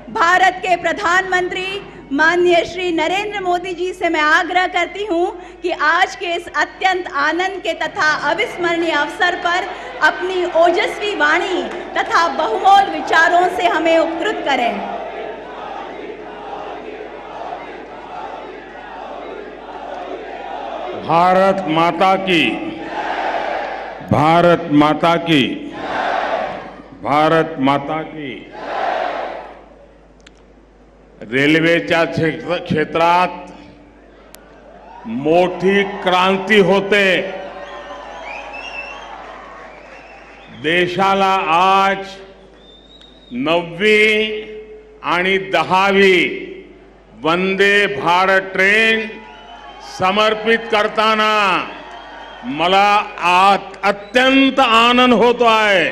भारत के प्रधानमंत्री माननीय श्री नरेंद्र मोदी जी से मैं आग्रह करती हूं कि आज के इस अत्यंत आनंद के तथा अविस्मरणीय अवसर पर अपनी ओजस्वी वाणी तथा बहुमोल विचारों से हमें उपकृत करें। भारत माता की, भारत माता की, भारत माता की। रेल्वेच्या क्षेत्रात मोठी क्रांती होते। देशाला आज 9वी आणि 10वी वंदे भारत ट्रेन समर्पित करताना मला अत्यंत आनंद होतो आहे।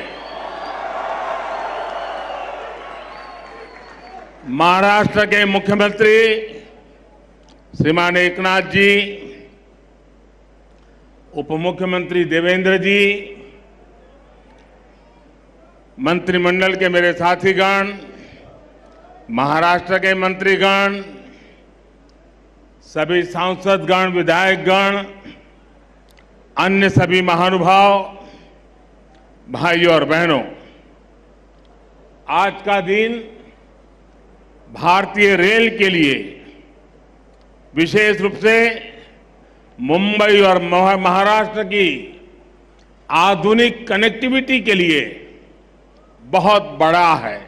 महाराष्ट्र के मुख्यमंत्री श्रीमान एकनाथ जी, उप मुख्यमंत्री देवेंद्र जी, मंत्रिमंडल के मेरे साथीगण, महाराष्ट्र के मंत्रीगण, सभी सांसदगण, विधायकगण, अन्य सभी महानुभाव, भाइयों और बहनों, आज का दिन भारतीय रेल के लिए, विशेष रूप से मुंबई और महाराष्ट्र की आधुनिक कनेक्टिविटी के लिए बहुत बड़ा है।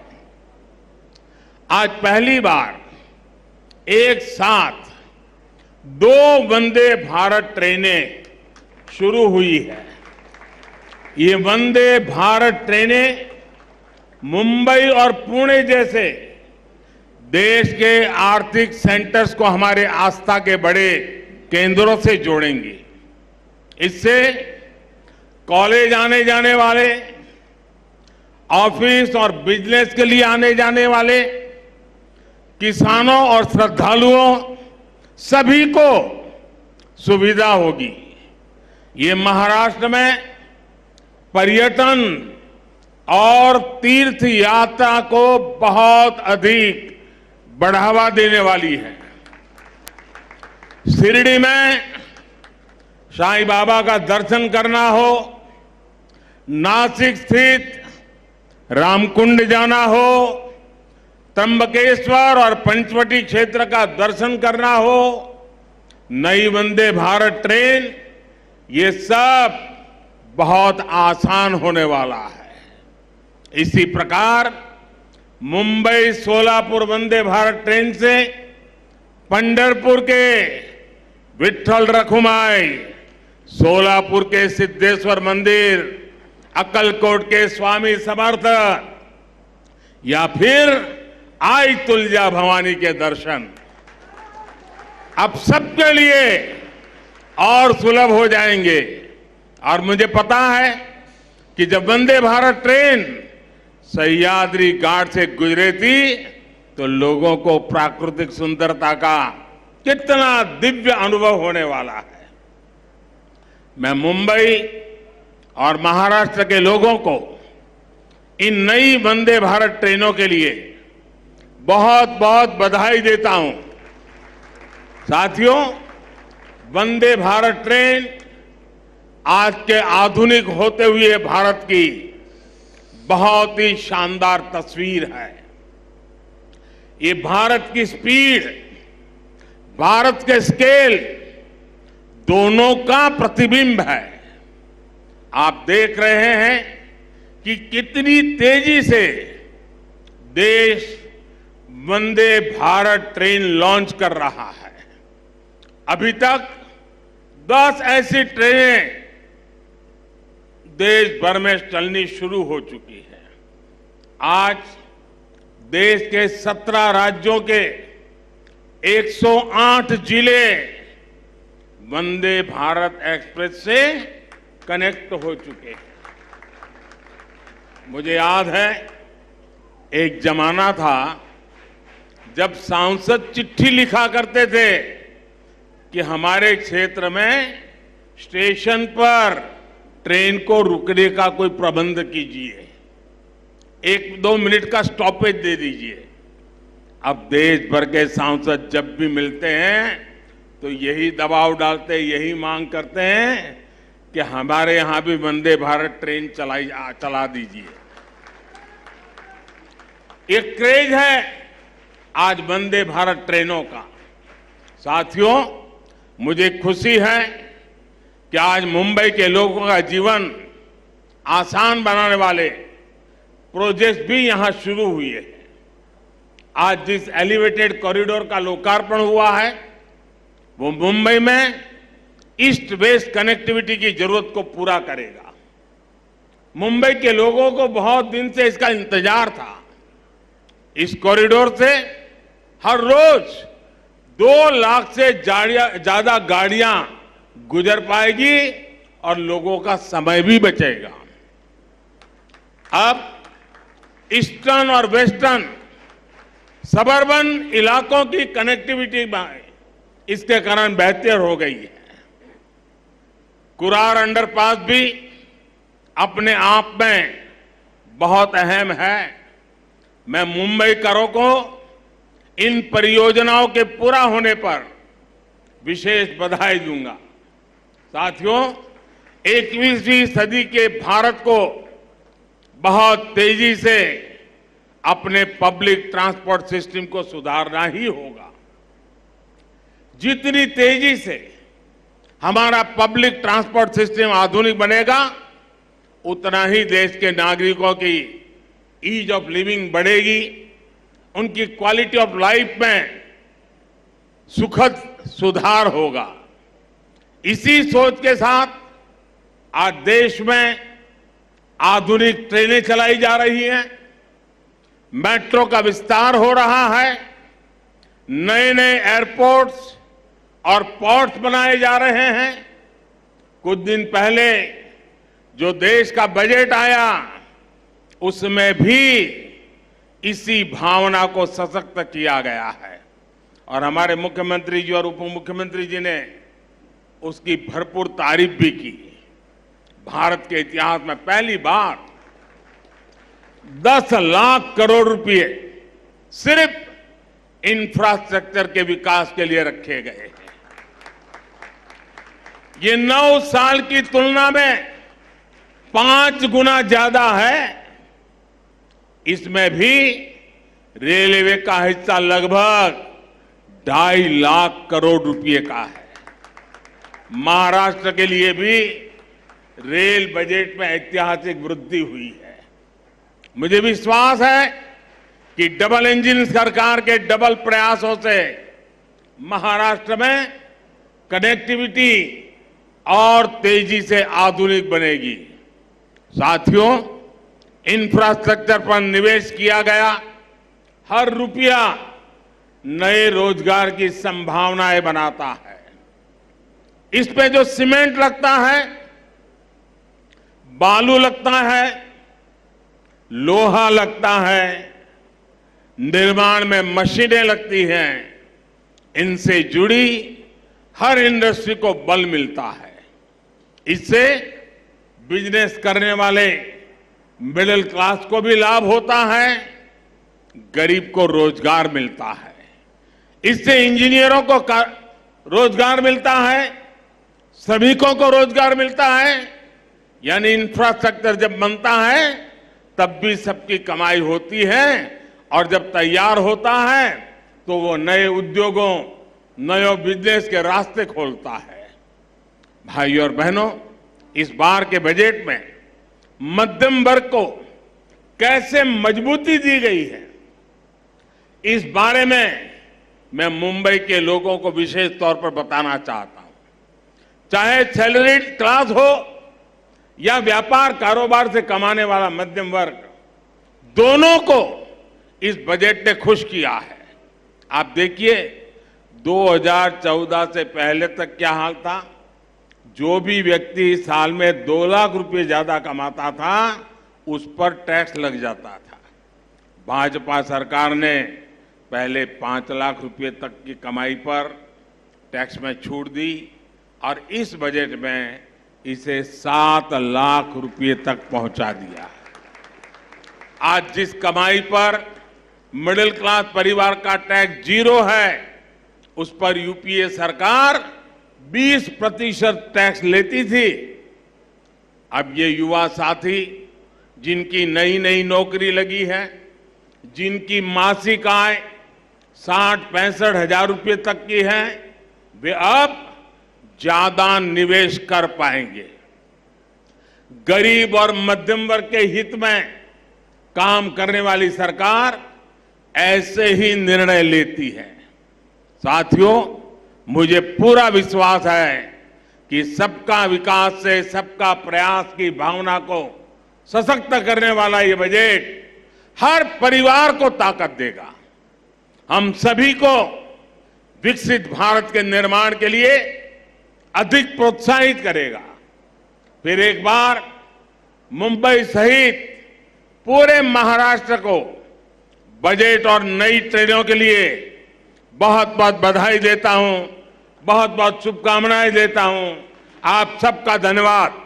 आज पहली बार एक साथ 2 वंदे भारत ट्रेनें शुरू हुई है। ये वंदे भारत ट्रेनें मुंबई और पुणे जैसे देश के आर्थिक सेंटर्स को हमारे आस्था के बड़े केंद्रों से जोड़ेंगी। इससे कॉलेज आने जाने वाले, ऑफिस और बिजनेस के लिए आने जाने वाले, किसानों और श्रद्धालुओं सभी को सुविधा होगी। ये महाराष्ट्र में पर्यटन और तीर्थ यात्रा को बहुत अधिक बढ़ावा देने वाली है। शिरडी में साईं बाबा का दर्शन करना हो, नासिक स्थित रामकुंड जाना हो, त्र्यंबकेश्वर और पंचवटी क्षेत्र का दर्शन करना हो, नई वंदे भारत ट्रेन, ये सब बहुत आसान होने वाला है। इसी प्रकार मुंबई सोलापुर वंदे भारत ट्रेन से पंढरपुर के विठ्ठल रखुमाई, सोलापुर के सिद्धेश्वर मंदिर, अक्कलकोट के स्वामी समर्थ या फिर आई तुलजा भवानी के दर्शन अब सबके लिए और सुलभ हो जाएंगे। और मुझे पता है कि जब वंदे भारत ट्रेन सह्याद्री घाट से गुजरे थी तो लोगों को प्राकृतिक सुंदरता का कितना दिव्य अनुभव होने वाला है। मैं मुंबई और महाराष्ट्र के लोगों को इन नई वंदे भारत ट्रेनों के लिए बहुत बहुत बधाई देता हूं। साथियों, वंदे भारत ट्रेन आज के आधुनिक होते हुए भारत की बहुत ही शानदार तस्वीर है। ये भारत की स्पीड, भारत के स्केल दोनों का प्रतिबिंब है। आप देख रहे हैं कि कितनी तेजी से देश वंदे भारत ट्रेन लॉन्च कर रहा है। अभी तक 10 ऐसी ट्रेनें देश भर में चलनी शुरू हो चुकी है। आज देश के 17 राज्यों के 108 जिले वंदे भारत एक्सप्रेस से कनेक्ट हो चुके हैं। मुझे याद है, एक जमाना था जब सांसद चिट्ठी लिखा करते थे कि हमारे क्षेत्र में स्टेशन पर ट्रेन को रुकने का कोई प्रबंध कीजिए, 1-2 मिनट का स्टॉपेज दे दीजिए। अब देश भर के सांसद जब भी मिलते हैं तो यही दबाव डालते, यही मांग करते हैं कि हमारे यहां भी वंदे भारत ट्रेन चला दीजिए। एक क्रेज है आज वंदे भारत ट्रेनों का। साथियों, मुझे खुशी है कि आज मुंबई के लोगों का जीवन आसान बनाने वाले प्रोजेक्ट भी यहां शुरू हुए हैं। आज जिस एलिवेटेड कॉरिडोर का लोकार्पण हुआ है वो मुंबई में ईस्ट वेस्ट कनेक्टिविटी की जरूरत को पूरा करेगा। मुंबई के लोगों को बहुत दिन से इसका इंतजार था। इस कॉरिडोर से हर रोज 2 लाख से ज्यादा गाड़ियां गुजर पाएगी और लोगों का समय भी बचेगा। अब ईस्टर्न और वेस्टर्न सबर्बन इलाकों की कनेक्टिविटी इसके कारण बेहतर हो गई है। कुरार अंडरपास भी अपने आप में बहुत अहम है। मैं मुंबईकरों को इन परियोजनाओं के पूरा होने पर विशेष बधाई दूंगा। साथियों, 21वीं सदी के भारत को बहुत तेजी से अपने पब्लिक ट्रांसपोर्ट सिस्टम को सुधारना ही होगा। जितनी तेजी से हमारा पब्लिक ट्रांसपोर्ट सिस्टम आधुनिक बनेगा, उतना ही देश के नागरिकों की ईज ऑफ लिविंग बढ़ेगी, उनकी क्वालिटी ऑफ लाइफ में सुखद सुधार होगा। इसी सोच के साथ आज देश में आधुनिक ट्रेनें चलाई जा रही हैं, मेट्रो का विस्तार हो रहा है, नए नए एयरपोर्ट्स और पोर्ट्स बनाए जा रहे हैं। कुछ दिन पहले जो देश का बजट आया उसमें भी इसी भावना को सशक्त किया गया है और हमारे मुख्यमंत्री जी और उप मुख्यमंत्री जी ने उसकी भरपूर तारीफ भी की। भारत के इतिहास में पहली बार 10 लाख करोड़ रुपए सिर्फ इंफ्रास्ट्रक्चर के विकास के लिए रखे गए हैं। ये 9 साल की तुलना में 5 गुना ज्यादा है। इसमें भी रेलवे का हिस्सा लगभग 2.5 लाख करोड़ रुपए का है। महाराष्ट्र के लिए भी रेल बजट में ऐतिहासिक वृद्धि हुई है। मुझे विश्वास है कि डबल इंजन सरकार के डबल प्रयासों से महाराष्ट्र में कनेक्टिविटी और तेजी से आधुनिक बनेगी। साथियों, इंफ्रास्ट्रक्चर पर निवेश किया गया हर रुपया नए रोजगार की संभावनाएं बनाता है। इस पे जो सीमेंट लगता है, बालू लगता है, लोहा लगता है, निर्माण में मशीनें लगती हैं, इनसे जुड़ी हर इंडस्ट्री को बल मिलता है। इससे बिजनेस करने वाले मिडिल क्लास को भी लाभ होता है, गरीब को रोजगार मिलता है। इससे इंजीनियरों को रोजगार मिलता है, श्रमिकों को रोजगार मिलता है। यानी इंफ्रास्ट्रक्चर जब बनता है तब भी सबकी कमाई होती है और जब तैयार होता है तो वो नए उद्योगों, नए बिजनेस के रास्ते खोलता है। भाइयों और बहनों, इस बार के बजट में मध्यम वर्ग को कैसे मजबूती दी गई है, इस बारे में मैं मुंबई के लोगों को विशेष तौर पर बताना चाहता हूं। चाहे सैलरीड क्लास हो या व्यापार कारोबार से कमाने वाला मध्यम वर्ग, दोनों को इस बजट ने खुश किया है। आप देखिए 2014 से पहले तक क्या हाल था। जो भी व्यक्ति साल में 2 लाख रुपए ज्यादा कमाता था उस पर टैक्स लग जाता था। भाजपा सरकार ने पहले 5 लाख रुपए तक की कमाई पर टैक्स में छूट दी और इस बजट में इसे 7 लाख रुपए तक पहुंचा दिया। आज जिस कमाई पर मिडिल क्लास परिवार का टैक्स 0 है, उस पर यूपीए सरकार 20% टैक्स लेती थी। अब ये युवा साथी जिनकी नई नई नौकरी लगी है, जिनकी मासिक आय 60-65 हजार रुपये तक की है, वे अब ज्यादा निवेश कर पाएंगे। गरीब और मध्यम वर्ग के हित में काम करने वाली सरकार ऐसे ही निर्णय लेती है। साथियों, मुझे पूरा विश्वास है कि सबका विकास से सबका प्रयास की भावना को सशक्त करने वाला ये बजट हर परिवार को ताकत देगा, हम सभी को विकसित भारत के निर्माण के लिए अधिक प्रोत्साहित करेगा। फिर एक बार मुंबई सहित पूरे महाराष्ट्र को बजट और नई ट्रेनों के लिए बहुत बहुत बधाई देता हूं, बहुत बहुत शुभकामनाएं देता हूं। आप सबका धन्यवाद।